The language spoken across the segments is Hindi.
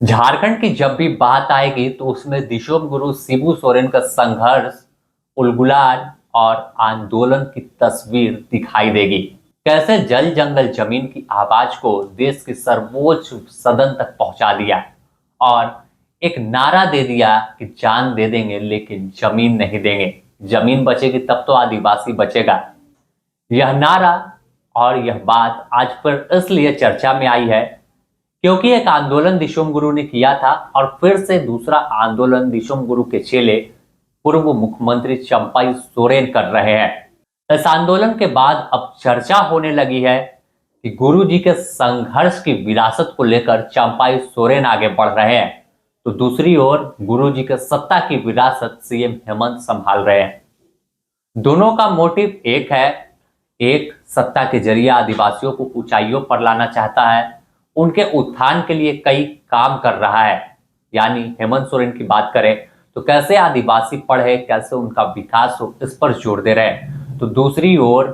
झारखंड की जब भी बात आएगी तो उसमें दिशोम गुरु शिबू सोरेन का संघर्ष, उलगुलान और आंदोलन की तस्वीर दिखाई देगी। कैसे जल जंगल जमीन की आवाज को देश के सर्वोच्च सदन तक पहुंचा दिया और एक नारा दे दिया कि जान दे देंगे लेकिन जमीन नहीं देंगे। जमीन बचेगी तब तो आदिवासी बचेगा। यह नारा और यह बात आज पर इसलिए चर्चा में आई है क्योंकि एक आंदोलन दिशोम गुरु ने किया था और फिर से दूसरा आंदोलन दिशोम गुरु के चेले पूर्व मुख्यमंत्री चंपाई सोरेन कर रहे हैं। इस आंदोलन के बाद अब चर्चा होने लगी है कि गुरु जी के संघर्ष की विरासत को लेकर चंपाई सोरेन आगे बढ़ रहे हैं, तो दूसरी ओर गुरु जी के सत्ता की विरासत सीएम हेमंत संभाल रहे हैं। दोनों का मोटिव एक है, एक सत्ता के जरिए आदिवासियों को ऊंचाइयों पर लाना चाहता है, उनके उत्थान के लिए कई काम कर रहा है। यानी हेमंत सोरेन की बात करें तो कैसे आदिवासी पढ़े, कैसे उनका विकास हो, इस पर जोर दे रहे हैं। तो दूसरी ओर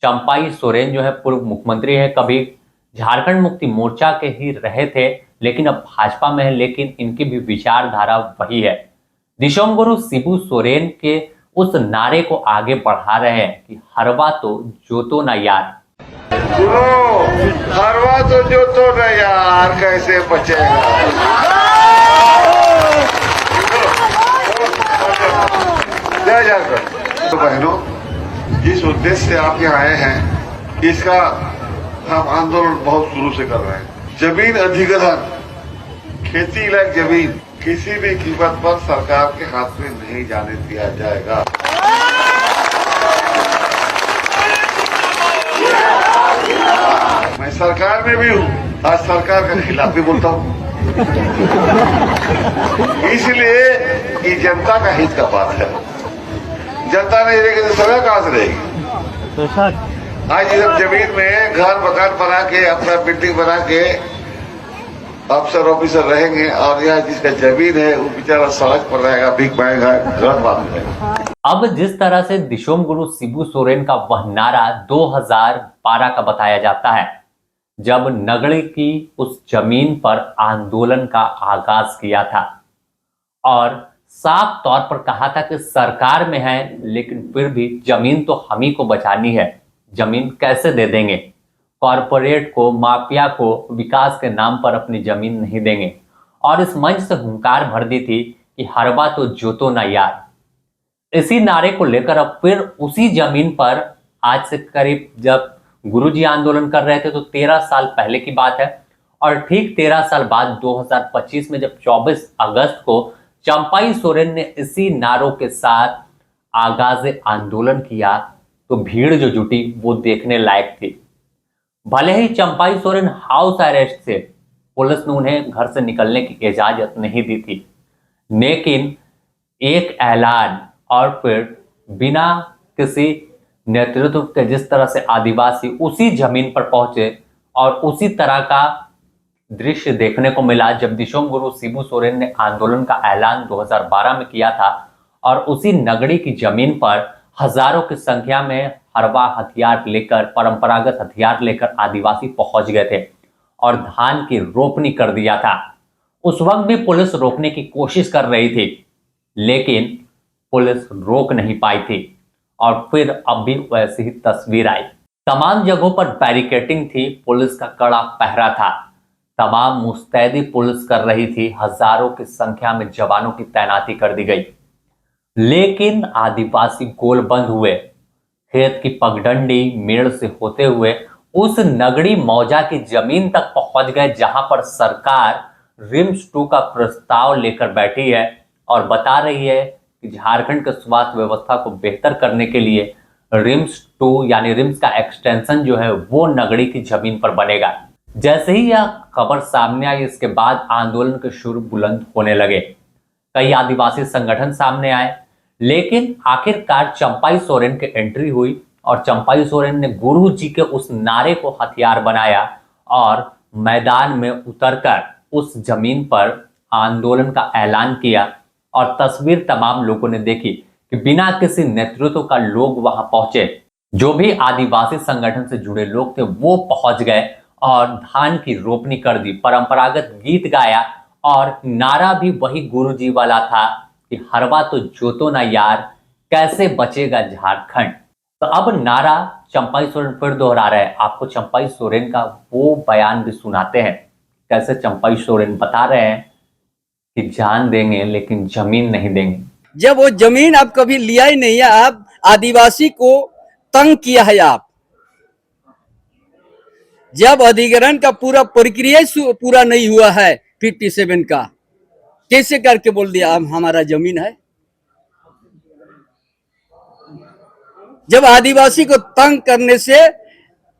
चंपाई सोरेन जो है पूर्व मुख्यमंत्री है, कभी झारखंड मुक्ति मोर्चा के ही रहे थे लेकिन अब भाजपा में है, लेकिन इनकी भी विचारधारा वही है। दिशोम गुरु शिबू सोरेन के उस नारे को आगे बढ़ा रहे हैं कि हरवा तो जोतो ना यार। सुनो, हरवा तो जोतो ना यार, कैसे बचेगा। जय झारखंड। तो बहनों, जिस उद्देश्य से आप यहाँ आए हैं, इसका हम आंदोलन बहुत शुरू से कर रहे हैं। जमीन अधिग्रहण, खेती लायक जमीन किसी भी कीमत पर सरकार के हाथ में नहीं जाने दिया जाएगा। मैं सरकार में भी हूँ, आज सरकार के खिलाफ भी बोलता हूँ, इसलिए कि जनता का हित का बात है। जनता नहीं रहेगी तो सरकार कहां से रहेगी। आज जब जमीन में घर मकान बना के, अपना बिल्डिंग बना के अफसर ऑफिसर रहेंगे और यहाँ जिसका जमीन है वो बेचारा सड़क पर रहेगा, भीख मांगेगा, घर बांधेगा। अब जिस तरह से दिशोम गुरु शिबू सोरेन का वह नारा 2012 का बताया जाता है, जब नगड़ी की उस जमीन पर आंदोलन का आगाज किया था और साफ तौर पर कहा था कि सरकार में है लेकिन फिर भी जमीन तो हम ही को बचानी है, जमीन कैसे दे देंगे, कॉरपोरेट को, माफिया को विकास के नाम पर अपनी जमीन नहीं देंगे। और इस मंच से हुंकार भर दी थी कि हरवा तो जोतो ना यार। इसी नारे को लेकर अब फिर उसी जमीन पर आज से करीब, जब गुरुजी आंदोलन कर रहे थे तो 13 साल पहले की बात है, और ठीक 13 साल बाद 2025 में जब 24 अगस्त को चंपाई सोरेन ने इसी नारों के साथ आगाज आंदोलन किया तो भीड़ जो जुटी वो देखने लायक थी। भले ही चंपाई सोरेन हाउस अरेस्ट से, पुलिस ने उन्हें घर से निकलने की इजाजत नहीं दी थी, लेकिन एक ऐलान और फिर बिना किसी नेतृत्व के जिस तरह से आदिवासी उसी जमीन पर पहुंचे और उसी तरह का दृश्य देखने को मिला जब दिशोम गुरु शिबू सोरेन ने आंदोलन का ऐलान 2012 में किया था और उसी नगड़ी की जमीन पर हजारों की संख्या में हरवा हथियार लेकर, परंपरागत हथियार लेकर आदिवासी पहुंच गए थे और धान की रोपनी कर दिया था। उस वक्त भी पुलिस रोकने की कोशिश कर रही थी लेकिन पुलिस रोक नहीं पाई थी और फिर अब भी वैसी ही तस्वीर आई। तमाम जगहों पर बैरिकेटिंग थी, पुलिस का कड़ा पहरा था, तमाम मुस्तैदी पुलिस कर रही थी, हजारों की संख्या में जवानों की तैनाती कर दी गई, लेकिन आदिवासी गोलबंद हुए। खेत की पगडंडी मेड़ से होते हुए उस नगड़ी मौजा की जमीन तक पहुंच गए जहां पर सरकार रिम्स 2 का प्रस्ताव लेकर बैठी है और बता रही है कि झारखंड के स्वास्थ्य व्यवस्था को बेहतर करने के लिए रिम्स 2 यानी रिम्स का एक्सटेंशन जो है वो नगड़ी की जमीन पर बनेगा। जैसे ही यह खबर सामने आई, इसके बाद आंदोलन के शुरू बुलंद होने लगे, कई आदिवासी संगठन सामने आए, लेकिन आखिरकार चंपाई सोरेन की एंट्री हुई और चंपाई सोरेन ने गुरु जी के उस नारे को हथियार बनाया और मैदान में उतरकर उस जमीन पर आंदोलन का ऐलान किया। और तस्वीर तमाम लोगों ने देखी कि बिना किसी नेतृत्व का लोग वहां पहुंचे, जो भी आदिवासी संगठन से जुड़े लोग थे वो पहुंच गए और धान की रोपनी कर दी, परंपरागत गीत गाया और नारा भी वही गुरुजी वाला था कि हरवा तो जोतो ना यार, कैसे बचेगा झारखंड। तो अब नारा चंपाई सोरेन फिर दोहरा रहे हैं। आपको चंपाई सोरेन का वो बयान भी सुनाते हैं, कैसे चंपाई सोरेन बता रहे हैं कि जान देंगे लेकिन जमीन नहीं देंगे। जब वो जमीन आप कभी लिया ही नहीं है, आप आदिवासी को तंग किया है। आप जब अधिग्रहण का पूरा प्रक्रिया पूरा नहीं हुआ है 57 का, कैसे करके बोल दिया अब हमारा जमीन है। जब आदिवासी को तंग करने से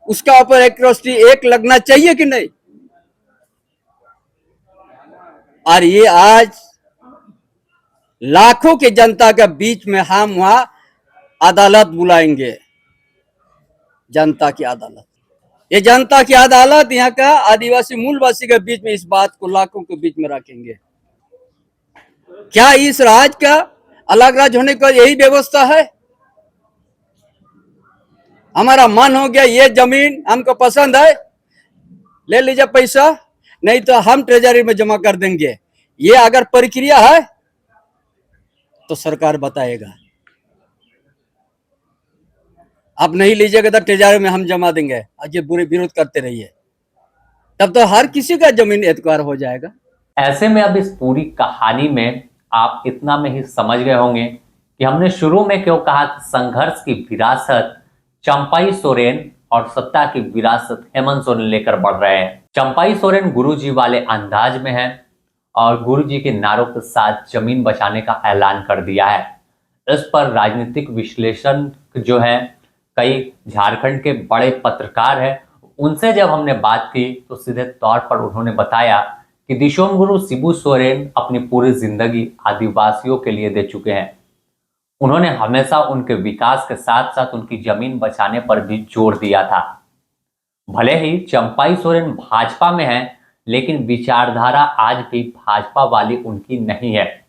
उसका ऊपर एट्रोसिटी एक लगना चाहिए कि नहीं। और ये आज लाखों के जनता के बीच में हम वहां अदालत बुलाएंगे, जनता की अदालत। ये जनता की अदालत यहाँ का आदिवासी मूलवासी के बीच में इस बात को लाखों के बीच में रखेंगे। क्या इस राज्य का अलग राज्य होने का यही व्यवस्था है? हमारा मन हो गया ये जमीन हमको पसंद है, ले लीजिए पैसा, नहीं तो हम ट्रेजरी में जमा कर देंगे। ये अगर प्रक्रिया है तो सरकार बताएगा। आप नहीं लीजिएगा तो ट्रेजरी में हम जमा देंगे, आज ये बुरे विरोध करते रहिए, तब तो हर किसी का जमीन एतकार हो जाएगा। ऐसे में अब इस पूरी कहानी में आप इतना में ही समझ गए होंगे कि हमने शुरू में क्यों कहा कि संघर्ष की विरासत चंपाई सोरेन और सत्ता की विरासत हेमंत सोरेन लेकर बढ़ रहे हैं। चंपाई सोरेन गुरुजी वाले अंदाज में है और गुरुजी के नारों के साथ जमीन बचाने का ऐलान कर दिया है। इस पर राजनीतिक विश्लेषण जो है, कई झारखंड के बड़े पत्रकार हैं, उनसे जब हमने बात की तो सीधे तौर पर उन्होंने बताया कि दिशोम गुरु शिबू सोरेन अपनी पूरी जिंदगी आदिवासियों के लिए दे चुके हैं। उन्होंने हमेशा उनके विकास के साथ साथ उनकी जमीन बचाने पर भी जोर दिया था। भले ही चंपाई सोरेन भाजपा में है, लेकिन विचारधारा आज भी भाजपा वाली उनकी नहीं है।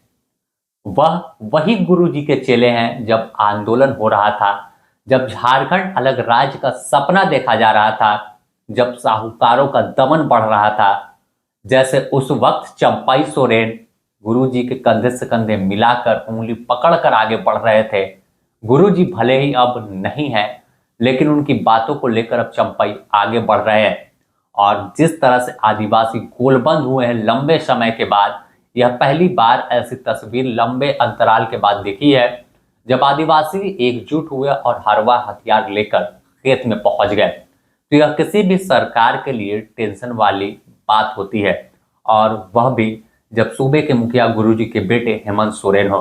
वह वही गुरुजी के चेले हैं जब आंदोलन हो रहा था, जब झारखंड अलग राज्य का सपना देखा जा रहा था, जब साहूकारों का दमन बढ़ रहा था। जैसे उस वक्त चंपाई सोरेन गुरुजी के कंधे से कंधे मिलाकर उंगली पकड़कर आगे बढ़ रहे थे। गुरुजी भले ही अब नहीं है, लेकिन उनकी बातों को लेकर अब चंपाई आगे बढ़ रहे हैं। और जिस तरह से आदिवासी गोलबंद हुए हैं लंबे समय के बाद, यह पहली बार ऐसी तस्वीर लंबे अंतराल के बाद देखी है जब आदिवासी एकजुट हुए और हरवा हथियार लेकर खेत में पहुंच गए। तो यह किसी भी सरकार के लिए टेंशन वाली बात होती है, और वह भी जब सूबे के मुखिया गुरुजी के बेटे हेमंत सोरेन हो।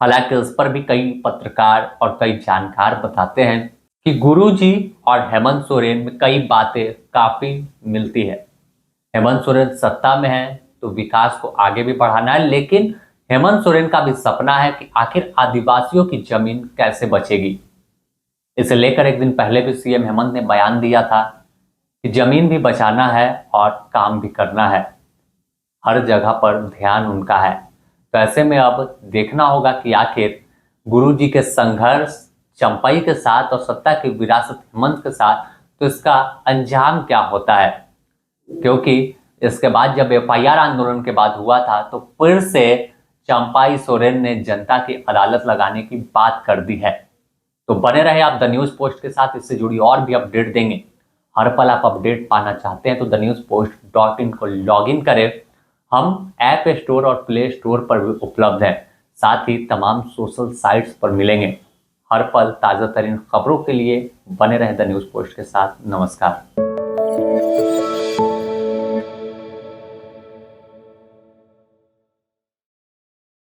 हालांकि इस पर भी कई पत्रकार और कई जानकार बताते हैं कि गुरुजी और हेमंत सोरेन में कई बातें काफी मिलती है। हेमंत सोरेन सत्ता में है तो विकास को आगे भी बढ़ाना है, लेकिन हेमंत सोरेन का भी सपना है कि आखिर आदिवासियों की जमीन कैसे बचेगी। इसे लेकर एक दिन पहले भी सीएम हेमंत ने बयान दिया था कि जमीन भी बचाना है और काम भी करना है, हर जगह पर ध्यान उनका है। तो ऐसे में अब देखना होगा कि आखिर गुरुजी के संघर्ष चंपाई के साथ और सत्ता की विरासत हेमंत के साथ, तो इसका अंजाम क्या होता है। क्योंकि इसके बाद जब एफआईआर आंदोलन के बाद हुआ था तो फिर से चंपाई सोरेन ने जनता की अदालत लगाने की बात कर दी है। तो बने रहे आप द न्यूज़ पोस्ट के साथ, इससे जुड़ी और भी अपडेट देंगे। हर पल आप अपडेट पाना चाहते हैं तो thenewspost.in को लॉगिन करें। हम ऐप स्टोर और प्ले स्टोर पर भी उपलब्ध हैं, साथ ही तमाम सोशल साइट्स पर मिलेंगे। हर पल ताज़ा तरीन खबरों के लिए बने रहे द न्यूज़ पोस्ट के साथ। नमस्कार।